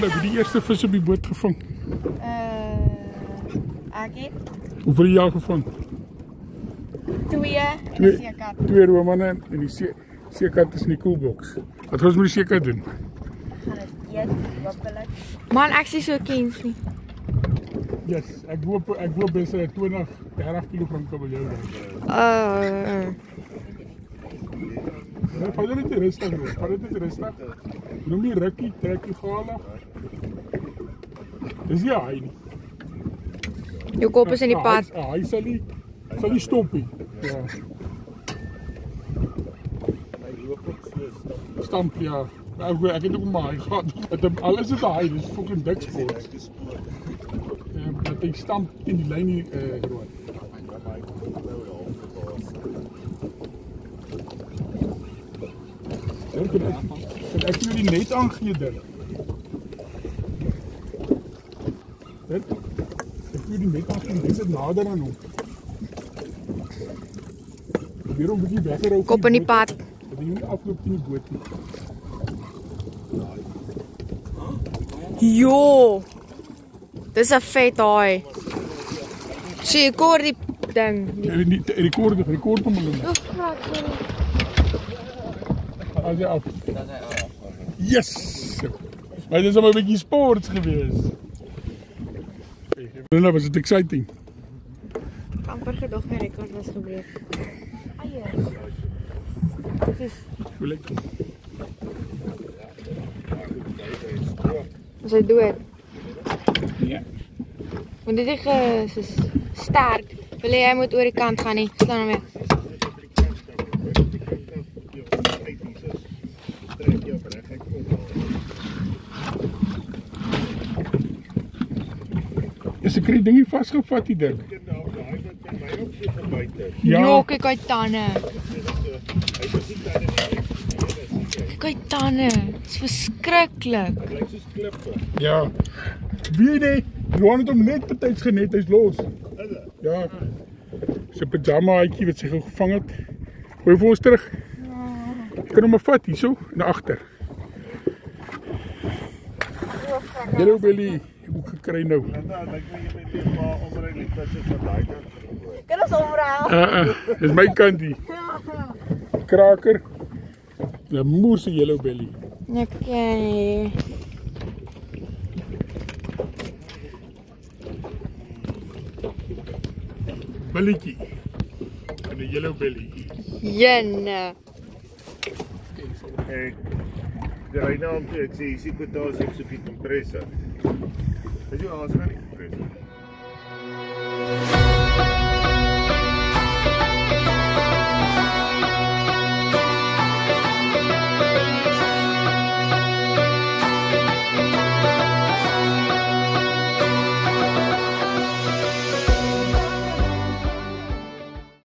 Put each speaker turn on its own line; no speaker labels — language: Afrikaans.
Linda, wie die eerste vis op die boot gevang?
Ek het
Hoeveel het jy al gevang?
2 en 'n seekat.
2 roommanne en die seekat is in die koelbox. Wat gaan ons met die seekat doen?
Gaan dit eet, hopelik. Man, ek sien so kens nie.
Yes, ek hoop bes 20, 30 kg kabeljou. Vat dit net rustig, bro. Vat dit net rustig. Noem die rukkie, trek die gale. Dis nie hy nie.
Jou kop is in die pad.
Hy sal nie stop nie. Ja. Stamp, ja. Ek het ook maar hy gehad. Alles is hy, dis fucking dik sport. Dat hy stamp in die lyn nie groot. Kan ek nou die net aangee dit? Ek wil die net aangee, dis het nader aan hom. Probeer hom bietjie weghou.
Kop in die pad.
Dat hy nie afloop in die boot nie.
Jo! Dis 'n vet haai. Sien, ek hoor die ding.
Rekord hom hulle. As jy af. Yes! Maar dit is maar 'n bietjie sports geweest. Nou was dit exciting.
Amper gedog my rekord was gebreek. Eiers. Dit is
Hoe lyk dit?
Is hy dood?
Ja.
Want dit is sterk. Wil jy moet oor die kant gaan nie? Staan hom weer.
Is ek die dingie vasgevat die ding?
Ja, kyk hy tande. Kyk hy tande. Dit is verskriklik.
Ja. Wie nie? Johan het hom net betyds genet, hy's los. Ja. Sy pyjama haitjie wat sy gevang het. Gooi vir ons terug. Jy kan hom maar vat hierso en agter. Yellow belly, hoe gekry nou?
Kan ons omruil?
Dis my kant hier. Kraker. 'n moerse yellow belly.
Okay.
Belletjie. En 'n yellow belly.
Jenne.
Ek ry nou om toe, ek sê, hier sien kwotasie op so 'n kompressor. Is jou asem nie kompressor?